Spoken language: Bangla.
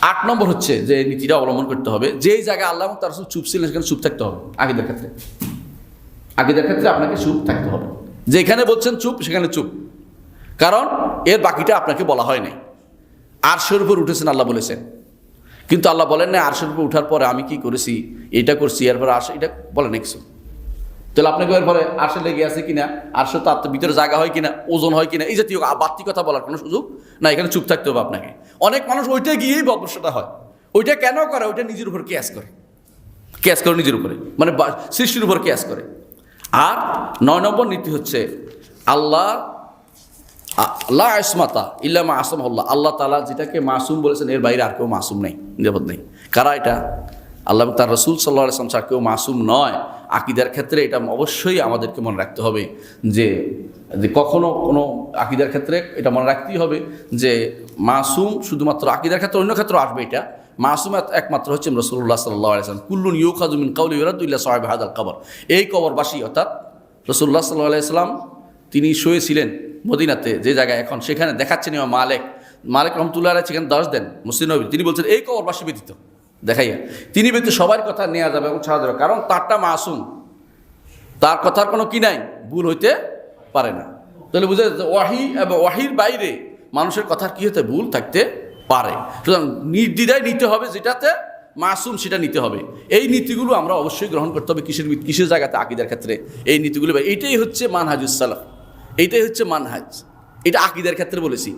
8 নম্বর হচ্ছে যে নীতিটা অবলম্বন করতে হবে, যেই জায়গায় আল্লাহ এবং তার রাসূল চুপ ছিলেন সেখানে চুপ থাকতে হবে। আকীদার ক্ষেত্রে আপনাকে চুপ থাকতে হবে। যেখানে বলছেন চুপ সেখানে চুপ, কারণ এর বাকিটা আপনাকে বলা হয় নাই। আরশের উপর উঠেছেন আল্লাহ বলেছেন, কিন্তু আল্লাহ বলেন না আরশের উপর উঠার পরে আমি কি করেছি, এটা করছি, এরপরে আরশ এটা বলেন না কিছু। তাহলে আপনাকে এরপরে আরশে লেগে আছে কিনা, আরশে তো আত্মার ভিতরে জায়গা হয় কিনা, ওজন হয় কিনা, এই জাতীয় বাড়তি কথা বলার কোনো সুযোগ না, এখানে চুপ থাকতে হবে আপনাকে। অনেক মানুষ ওইটা গিয়েই বদবসটা হয়। ওইটা কেন করে? ওইটা নিজের উপর কেয়াস করে নিজের উপরে, মানে সৃষ্টির উপর কেয়াস করে। আর 9 নম্বর নীতি হচ্ছে আল্লাহ লা ইসমাতা ইল্লা মা আসামাহুল্লাহ, আল্লাহ তাআলা যেটাকে মাসুম বলেছেন এর বাইরে আর কেউ মাসুম নেই, নিরাপদ নেই। কারা এটা? আল্লাহ তার রাসূল সাল্লাল্লাহু আলাইহি ওয়াসাল্লাম ছাড়া কেউ মাসুম নয়। আকীদার ক্ষেত্রে এটা অবশ্যই আমাদেরকে মনে রাখতে হবে যে কখনো কোনো আকীদার ক্ষেত্রে এটা মনে রাখতেই হবে যে মাসুম শুধুমাত্র আকীদার ক্ষেত্রে, অন্য ক্ষেত্রে আসবে এটা। মাসুম একমাত্র হচ্ছে রাসূলুল্লাহ সাল্লাল্লাহু আলাইহি ওয়াসাল্লাম। কুল্লুন ইউখাযু মিন কাওলি ওয়া ইউরাদ্দু ইল্লা সাহিব হাদাল কবর। এই কবরবাসী অর্থাৎ রাসূলুল্লাহ সাল্লাল্লাহু আলাইহি ওয়াসাল্লাম তিনি শুয়েছিলেন মদিনাতে, যে জায়গায় এখন সেখানে দেখাচ্ছেন ইমাম মালিক রহমতুল্লাহ আলাইহি সেখানে দর্শ দেন মুসলিম নবী, তিনি বলছেন এই কবরবাসী ব্যতীত দেখাইয়া তিনি ব্যতীত সবার কথা নেওয়া যাবে এবং ছাড়া যাবে, কারণ তারটা মাসুম, তার কথার কোনো কি নাই, ভুল হইতে পারে না। তাহলে বুঝা যাচ্ছে ওয়াহি এবং ওয়াহির বাইরে মানুষের কথার কি হতে ভুল থাকতে পারে। সুতরাং নির্দ্বিধায় নিতে হবে, যেটাতে মাসুম সেটা নিতে হবে। এই নীতিগুলো আমরা অবশ্যই গ্রহণ করতে হবে। কিসের জায়গাতে? আকীদার ক্ষেত্রে এই নীতিগুলো। এইটাই হচ্ছে মানহাজুস সালাফ, এইটাই হচ্ছে মানহাজ। এটা আকীদার ক্ষেত্রে বলেছি।